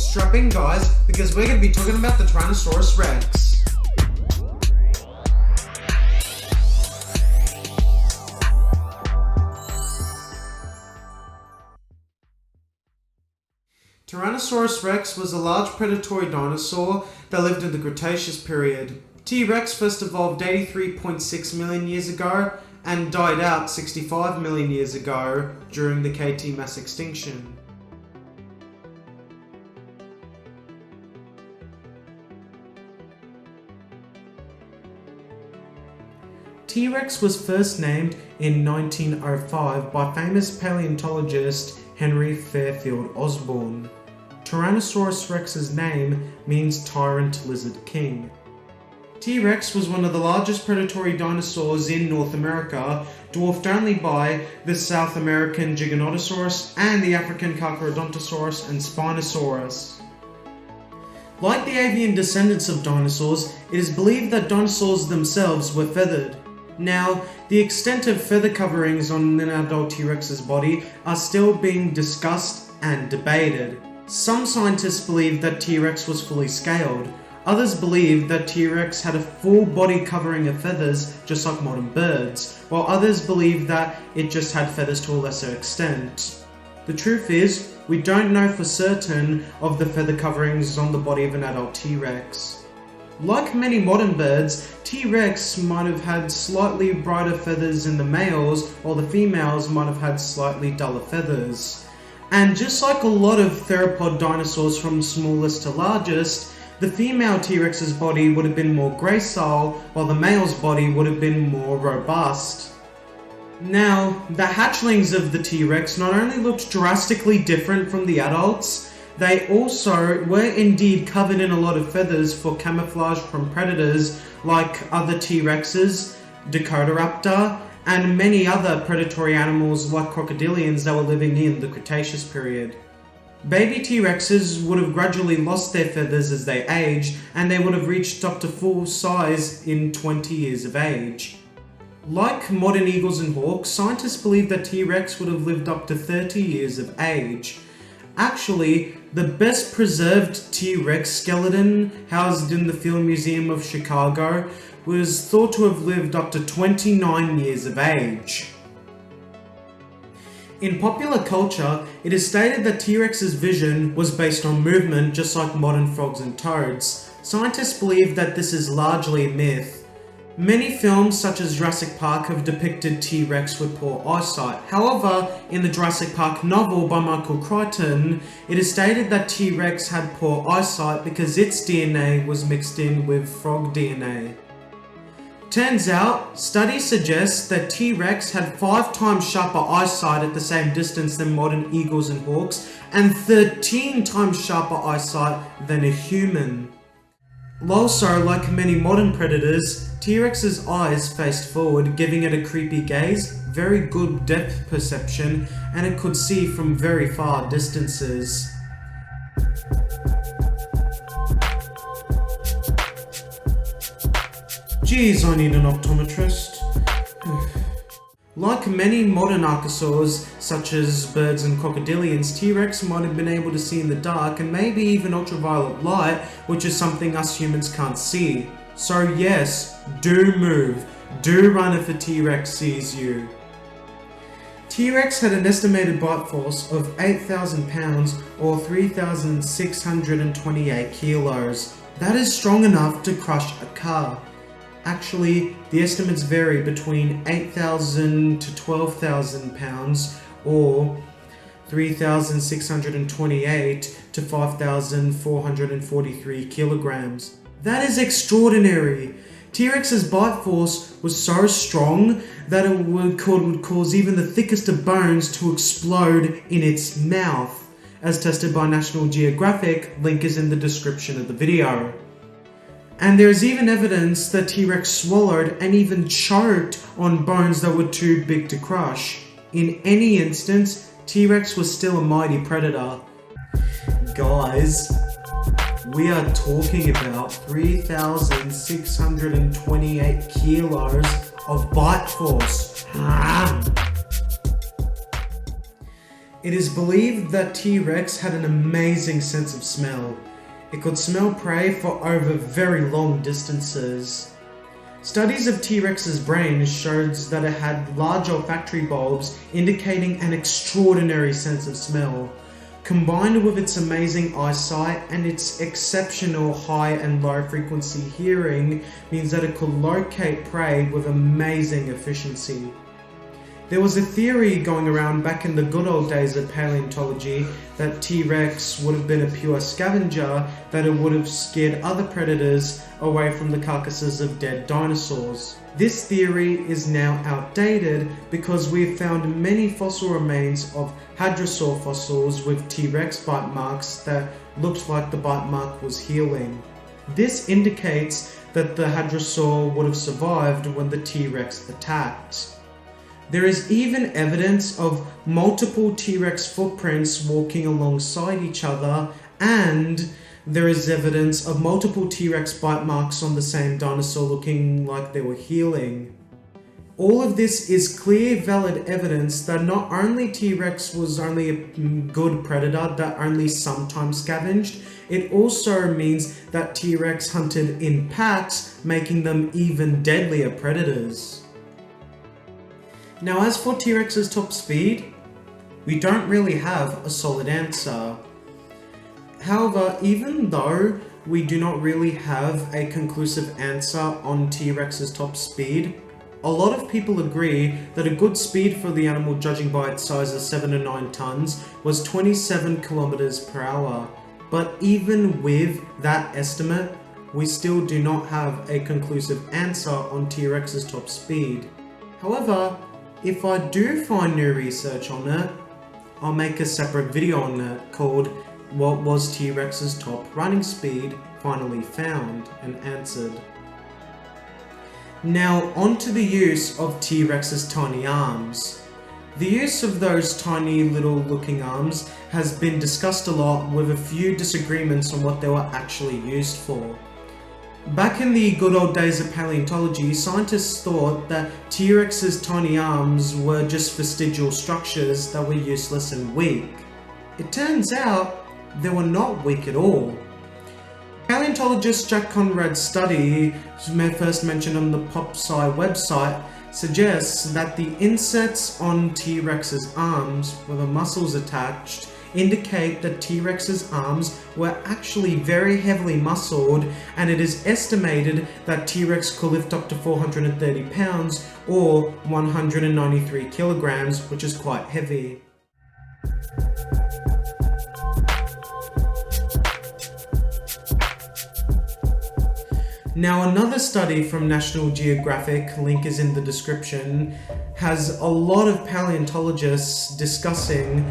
Strap in guys, because we're going to be talking about the Tyrannosaurus Rex. Tyrannosaurus Rex was a large predatory dinosaur that lived in the Cretaceous period. T-Rex first evolved 83.6 million years ago and died out 65 million years ago during the KT Mass Extinction. T-Rex was first named in 1905 by famous paleontologist Henry Fairfield Osborn. Tyrannosaurus Rex's name means Tyrant Lizard King. T-Rex was one of the largest predatory dinosaurs in North America, dwarfed only by the South American Gigantosaurus and the African Carcaradontosaurus and Spinosaurus. Like the avian descendants of dinosaurs, it is believed that dinosaurs themselves were feathered. Now, the extent of feather coverings on an adult T-Rex's body are still being discussed and debated. Some scientists believe that T-Rex was fully scaled. Others believe that T-Rex had a full body covering of feathers, just like modern birds, while others believe that it just had feathers to a lesser extent. The truth is, we don't know for certain of the feather coverings on the body of an adult T-Rex. Like many modern birds, T-Rex might have had slightly brighter feathers in the males, while the females might have had slightly duller feathers. And just like a lot of theropod dinosaurs from smallest to largest, the female T-Rex's body would have been more gracile, while the male's body would have been more robust. Now, the hatchlings of the T-Rex not only looked drastically different from the adults, they also were indeed covered in a lot of feathers for camouflage from predators like other T-Rexes, Dakotaraptor, and many other predatory animals like crocodilians that were living in the Cretaceous period. Baby T-Rexes would have gradually lost their feathers as they aged, and they would have reached up to full size in 20 years of age. Like modern eagles and hawks, scientists believe that T-Rex would have lived up to 30 years of age. Actually, the best preserved T-Rex skeleton housed in the Field Museum of Chicago was thought to have lived up to 29 years of age. In popular culture, it is stated that T-Rex's vision was based on movement just like modern frogs and toads. Scientists believe that this is largely a myth. Many films such as Jurassic Park have depicted T-Rex with poor eyesight. However, in the Jurassic Park novel by Michael Crichton, it is stated that T-Rex had poor eyesight because its DNA was mixed in with frog DNA. Turns out, studies suggest that T-Rex had 5 times sharper eyesight at the same distance than modern eagles and hawks, and 13 times sharper eyesight than a human. Also, like many modern predators, T-Rex's eyes faced forward, giving it a creepy gaze, very good depth perception, and it could see from very far distances. Geez, I need an optometrist. Like many modern archosaurs, such as birds and crocodilians, T-Rex might have been able to see in the dark and maybe even ultraviolet light, which is something us humans can't see. So yes, do move. Do run if a T-Rex sees you. T-Rex had an estimated bite force of 8,000 pounds or 3,628 kilos. That is strong enough to crush a car. Actually, the estimates vary between 8,000 to 12,000 pounds or 3,628 to 5,443 kilograms. That is extraordinary! T-Rex's bite force was so strong that it would cause even the thickest of bones to explode in its mouth, as tested by National Geographic. Link is in the description of the video. And there is even evidence that T-Rex swallowed and even choked on bones that were too big to crush. In any instance, T-Rex was still a mighty predator. Guys, we are talking about 3,628 kilos of bite force. It is believed that T-Rex had an amazing sense of smell. It could smell prey for over very long distances. Studies of T-Rex's brain shows that it had large olfactory bulbs indicating an extraordinary sense of smell. Combined with its amazing eyesight and its exceptional high and low frequency hearing means that it could locate prey with amazing efficiency. There was a theory going around back in the good old days of paleontology that T-Rex would have been a pure scavenger, that it would have scared other predators away from the carcasses of dead dinosaurs. This theory is now outdated because we've found many fossil remains of hadrosaur fossils with T-Rex bite marks that looked like the bite mark was healing. This indicates that the hadrosaur would have survived when the T-Rex attacked. There is even evidence of multiple T-Rex footprints walking alongside each other, and there is evidence of multiple T-Rex bite marks on the same dinosaur looking like they were healing. All of this is clear, valid evidence that not only T-Rex was only a good predator that only sometimes scavenged, it also means that T-Rex hunted in packs, making them even deadlier predators. Now, as for T-Rex's top speed, we don't really have a solid answer. However, even though we do not really have a conclusive answer on T-Rex's top speed, a lot of people agree that a good speed for the animal, judging by its size of 7 to 9 tons, was 27 kilometers per hour. But even with that estimate, we still do not have a conclusive answer on T-Rex's top speed. However, if I do find new research on it, I'll make a separate video on it called "What was T-Rex's top running speed finally found and answered?" Now onto the use of T-Rex's tiny arms. The use of those tiny little looking arms has been discussed a lot, with a few disagreements on what they were actually used for. Back in the good old days of paleontology, scientists thought that T-Rex's tiny arms were just vestigial structures that were useless and weak. It turns out they were not weak at all. Paleontologist Jack Conrad's study, first mentioned on the PopSci website, suggests that the inserts on T-Rex's arms, with the muscles attached, indicate that T-Rex's arms were actually very heavily muscled, and it is estimated that T-Rex could lift up to 430 pounds or 193 kilograms, which is quite heavy. Now, another study from National Geographic, link is in the description, has a lot of paleontologists discussing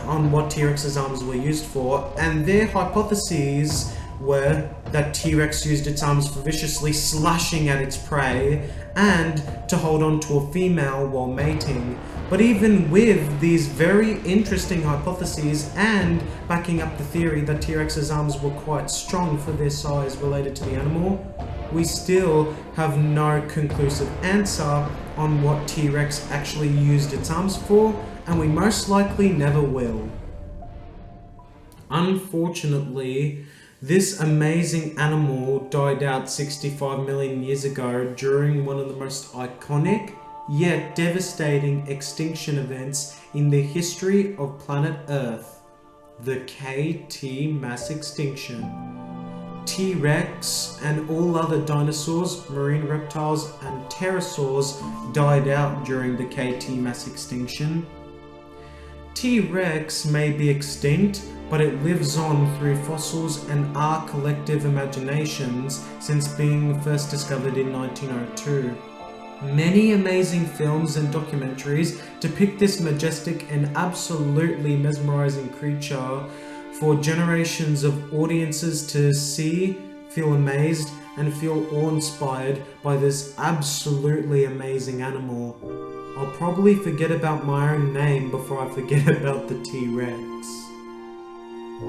on what T-Rex's arms were used for, and their hypotheses were that T-Rex used its arms for viciously slashing at its prey and to hold on to a female while mating. But even with these very interesting hypotheses and backing up the theory that T-Rex's arms were quite strong for their size related to the animal, we still have no conclusive answer on what T-Rex actually used its arms for, and we most likely never will. Unfortunately, this amazing animal died out 65 million years ago during one of the most iconic yet devastating extinction events in the history of planet Earth, the KT Mass Extinction. T-Rex and all other dinosaurs, marine reptiles and pterosaurs died out during the KT Mass Extinction. T-Rex may be extinct, but it lives on through fossils and our collective imaginations since being first discovered in 1902. Many amazing films and documentaries depict this majestic and absolutely mesmerizing creature for generations of audiences to see, feel amazed, and feel awe-inspired by this absolutely amazing animal. I'll probably forget about my own name before I forget about the T-Rex.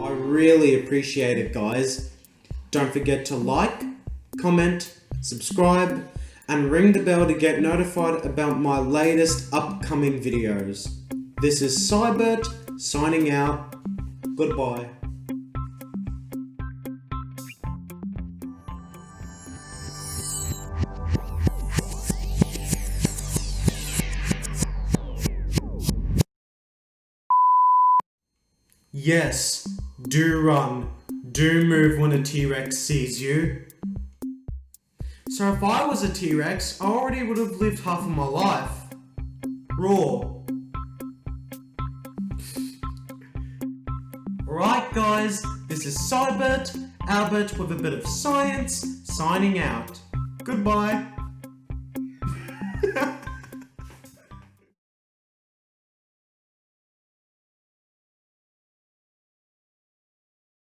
I really appreciate it, guys. Don't forget to like, comment, subscribe, and ring the bell to get notified about my latest upcoming videos. This is Sci Bert, signing out. Goodbye. Yes, do run. Do move when a T-Rex sees you. So if I was a T-Rex, I already would have lived half of my life. Roar. Right guys, this is Sci Bert, Albert with a bit of science, signing out. Goodbye.